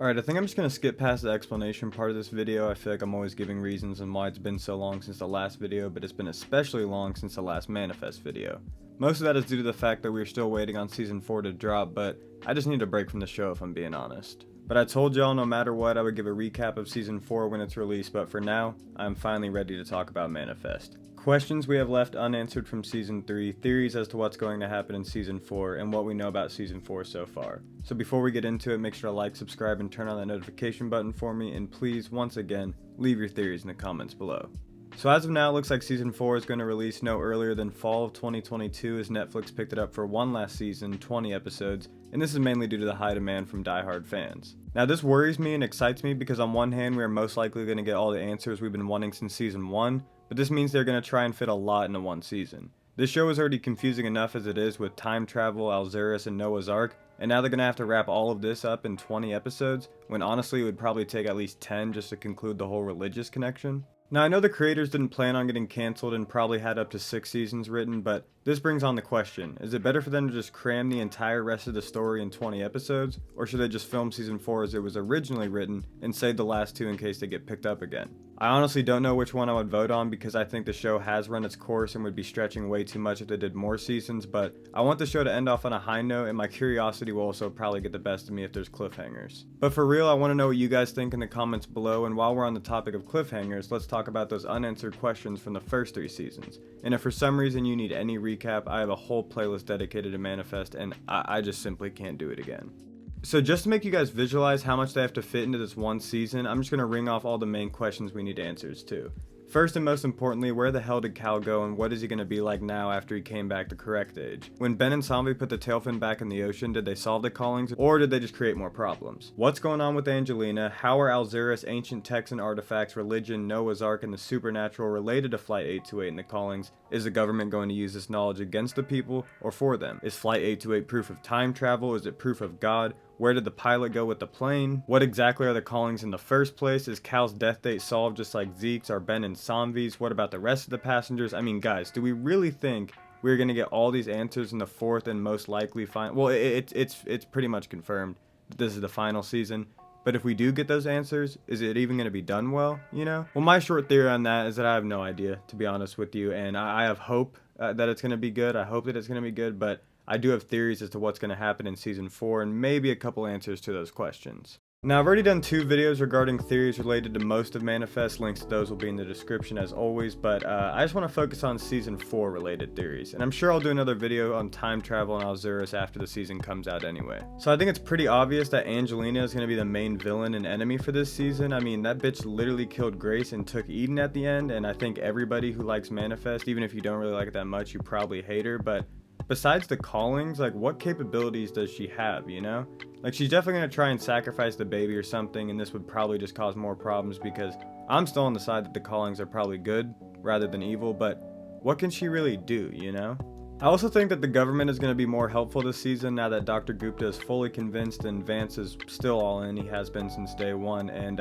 Alright, I think I'm just going to skip past the explanation part of this video. I feel like I'm always giving reasons on why it's been so long since the last video, but it's been especially long since the last Manifest video. Most of that is due to the fact that we're still waiting on Season 4 to drop, but I just need a break from the show if I'm being honest. But I told y'all no matter what I would give a recap of Season 4 when it's released, but for now, I'm finally ready to talk about Manifest. Questions we have left unanswered from Season 3, theories as to what's going to happen in Season 4, and what we know about Season 4 so far. So before we get into it, make sure to like, subscribe, and turn on that notification button for me, and please, once again, leave your theories in the comments below. So as of now, it looks like Season 4 is going to release no earlier than fall of 2022 as Netflix picked it up for one last season, 20 episodes, and this is mainly due to the high demand from die-hard fans. Now this worries me and excites me because on one hand we are most likely going to get all the answers we've been wanting since Season 1, but this means they're going to try and fit a lot into one season. This show is already confusing enough as it is with time travel, Alzurus, and Noah's Ark, and now they're going to have to wrap all of this up in 20 episodes, when honestly it would probably take at least 10 just to conclude the whole religious connection. Now I know the creators didn't plan on getting cancelled and probably had up to 6 seasons written, but this brings on the question, is it better for them to just cram the entire rest of the story in 20 episodes, or should they just film Season 4 as it was originally written and save the last 2 in case they get picked up again? I honestly don't know which one I would vote on because I think the show has run its course and would be stretching way too much if they did more seasons, but I want the show to end off on a high note and my curiosity will also probably get the best of me if there's cliffhangers. But for real, I want to know what you guys think in the comments below, and while we're on the topic of cliffhangers, let's talk about those unanswered questions from the first 3 seasons. And if for some reason you need any recap, I have a whole playlist dedicated to Manifest and I just simply can't do it again. So just to make you guys visualize how much they have to fit into this one season, I'm just going to ring off all the main questions we need answers to. First and most importantly, where the hell did Cal go and what is he going to be like now after he came back the correct age? When Ben and Zombie put the tail fin back in the ocean, did they solve the callings or did they just create more problems? What's going on with Angelina? How are Alzurus, ancient Texan artifacts, religion, Noah's Ark, and the supernatural related to Flight 828 and the callings? Is the government going to use this knowledge against the people or for them? Is Flight 828 proof of time travel? Is it proof of God? Where did the pilot go with the plane? What exactly are the callings in the first place? Is Cal's death date solved just like Zeke's or Ben and Zombie's? What about the rest of the passengers? I mean, guys, do we really think we're going to get all these answers in the fourth and most likely final? Well, it's pretty much confirmed that this is the final season. But if we do get those answers, is it even going to be done well, you know? Well, my short theory on that is that I have no idea, to be honest with you. And I have hope that it's going to be good. I hope that it's going to be good, but I do have theories as to what's going to happen in Season 4 and maybe a couple answers to those questions. Now, I've already done 2 videos regarding theories related to most of Manifest. Links to those will be in the description as always, but I just want to focus on Season 4 related theories. And I'm sure I'll do another video on time travel and Alzurus after the season comes out anyway. So I think it's pretty obvious that Angelina is going to be the main villain and enemy for this season. I mean, that bitch literally killed Grace and took Eden at the end, and I think everybody who likes Manifest, even if you don't really like it that much, you probably hate her, but besides the callings, like, what capabilities does she have, you know? Like, she's definitely gonna try and sacrifice the baby or something, and this would probably just cause more problems because I'm still on the side that the callings are probably good rather than evil, but what can she really do, you know? I also think that the government is going to be more helpful this season now that Dr. Gupta is fully convinced and Vance is still all in. He has been since day one, and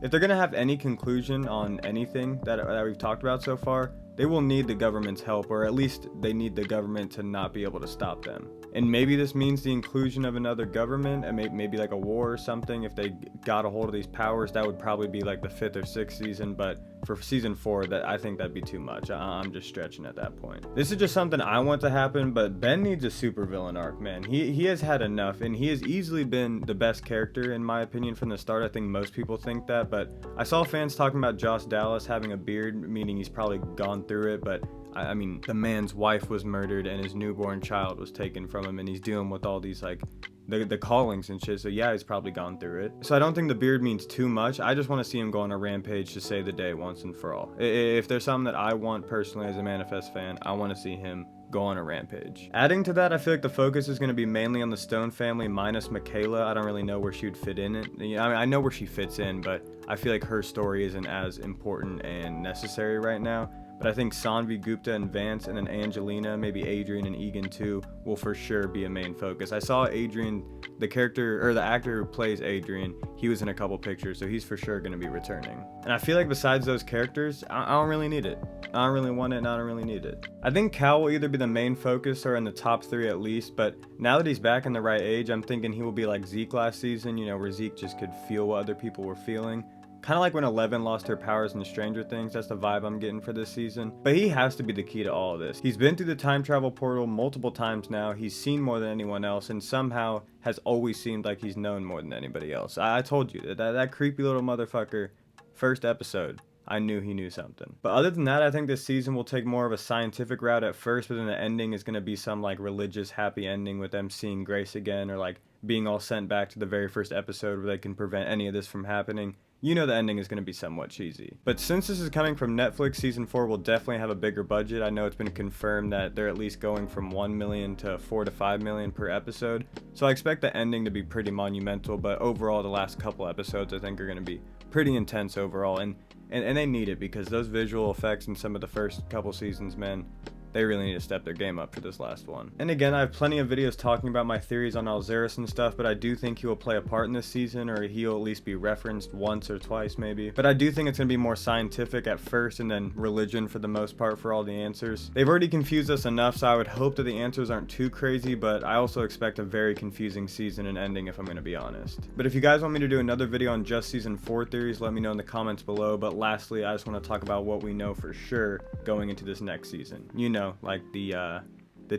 if they're going to have any conclusion on anything that we've talked about so far, they will need the government's help, or at least they need the government to not be able to stop them. And maybe this means the inclusion of another government, and maybe like a war or something. If they got a hold of these powers, that would probably be like the 5th or 6th season, but for Season 4, I think that'd be too much. I'm just stretching at that point. This is just something I want to happen, but Ben needs a supervillain arc, man. He has had enough, and he has easily been the best character, in my opinion, from the start. I think most people think that, but I saw fans talking about Josh Dallas having a beard, meaning he's probably gone through it, but I mean, the man's wife was murdered and his newborn child was taken from him, and he's dealing with all these, like, the callings and shit, so yeah, he's probably gone through it. So I don't think the beard means too much. I just want to see him go on a rampage to save the day once and for all. If there's something that I want personally as a Manifest fan, I want to see him go on a rampage. Adding to that, I feel like the focus is going to be mainly on the Stone family minus Michaela. I don't really know where she would fit in it. I mean, I know where she fits in, but I feel like her story isn't as important and necessary right now. but I think Sanvi, Gupta, and Vance, and then Angelina, maybe Adrian and Egan too, will for sure be a main focus. I saw Adrian, the character, or the actor who plays Adrian, he was in a couple pictures, so he's for sure going to be returning. And I feel like besides those characters, I don't really need it. I don't really want it, and I don't really need it. I think Cal will either be the main focus or in the top 3 at least, but now that he's back in the right age, I'm thinking he will be like Zeke last season, you know, where Zeke just could feel what other people were feeling. Kind of like when Eleven lost her powers in Stranger Things, that's the vibe I'm getting for this season. But he has to be the key to all of this. He's been through the time travel portal multiple times now, he's seen more than anyone else, and somehow has always seemed like he's known more than anybody else. I told you, that creepy little motherfucker, first episode, I knew he knew something. But other than that, I think this season will take more of a scientific route at first, but then the ending is going to be some like religious happy ending with them seeing Grace again, or like being all sent back to the very first episode where they can prevent any of this from happening. You know the ending is going to be somewhat cheesy. But since this is coming from Netflix, season 4 will definitely have a bigger budget. I know it's been confirmed that they're at least going from 1 million to 4 to 5 million per episode. So I expect the ending to be pretty monumental, but overall the last couple episodes I think are going to be pretty intense overall. And they need it, because those visual effects in some of the first couple seasons, man, they really need to step their game up for this last one. And again, I have plenty of videos talking about my theories on Alzeris and stuff, but I do think he will play a part in this season, or he'll at least be referenced once or twice maybe. But I do think it's going to be more scientific at first, and then religion for the most part for all the answers. They've already confused us enough, so I would hope that the answers aren't too crazy, but I also expect a very confusing season and ending if I'm going to be honest. But if you guys want me to do another video on just season 4 theories, let me know in the comments below. But lastly, I just want to talk about what we know for sure going into this next season. You know, like the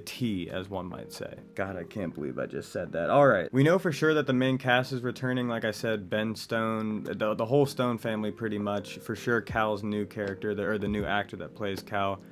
tea, as one might say. God, I can't believe I just said that. Alright, we know for sure that the main cast is returning. Like I said, Ben Stone, the whole Stone family pretty much. For sure Cal's new character, or the new actor that plays Cal.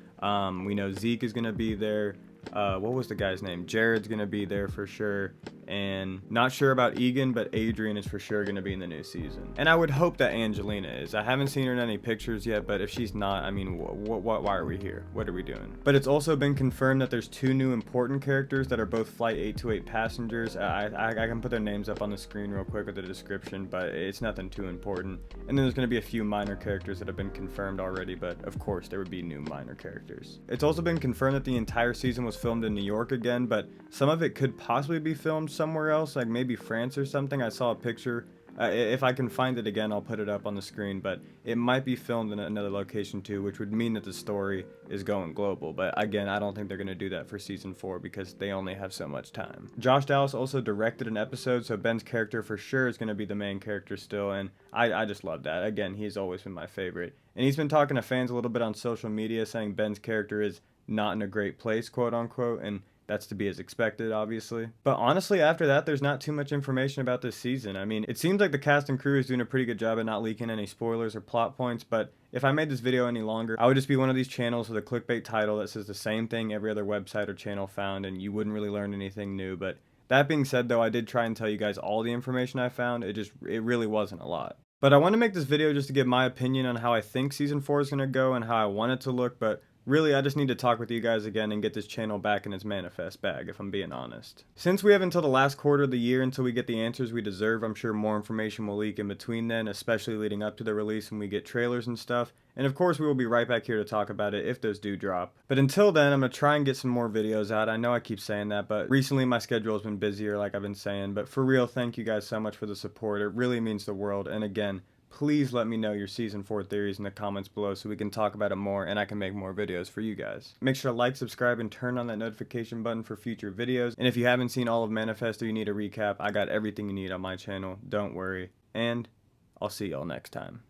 We know Zeke is going to be there. What was the guy's name? Jared's going to be there for sure. And not sure about Egan, but Adrian is for sure going to be in the new season. And I would hope that Angelina is. I haven't seen her in any pictures yet, but if she's not, I mean, why are we here? What are we doing? But it's also been confirmed that there's 2 new important characters that are both Flight 828 passengers. I can put their names up on the screen real quick with the description, but it's nothing too important. And then there's going to be a few minor characters that have been confirmed already, but of course there would be new minor characters. It's also been confirmed that the entire season was filmed in New York again, but some of it could possibly be filmed somewhere else, like maybe France or something. I saw a picture. If I can find it again, I'll put it up on the screen, but it might be filmed in another location too, which would mean that the story is going global. But again, I don't think they're going to do that for season 4 because they only have so much time. Josh Dallas also directed an episode, so Ben's character for sure is going to be the main character still, and I just love that. Again, he's always been my favorite. And he's been talking to fans a little bit on social media saying Ben's character is not in a great place, quote unquote, and that's to be as expected, obviously. But honestly, after that, there's not too much information about this season. I mean, it seems like the cast and crew is doing a pretty good job at not leaking any spoilers or plot points, but if I made this video any longer, I would just be one of these channels with a clickbait title that says the same thing every other website or channel found, and you wouldn't really learn anything new. But that being said, though, I did try and tell you guys all the information I found. It really wasn't a lot. But I want to make this video just to give my opinion on how I think season 4 is going to go and how I want it to look, but really, I just need to talk with you guys again and get this channel back in its manifest bag, if I'm being honest. Since we have until the last quarter of the year until we get the answers we deserve, I'm sure more information will leak in between then, especially leading up to the release when we get trailers and stuff. And of course, we will be right back here to talk about it if those do drop. But until then, I'm going to try and get some more videos out. I know I keep saying that, but recently my schedule has been busier, like I've been saying. But for real, thank you guys so much for the support. It really means the world. And again, please let me know your season 4 theories in the comments below so we can talk about it more and I can make more videos for you guys. Make sure to like, subscribe, and turn on that notification button for future videos. And if you haven't seen all of Manifest or you need a recap, I got everything you need on my channel. Don't worry. And I'll see y'all next time.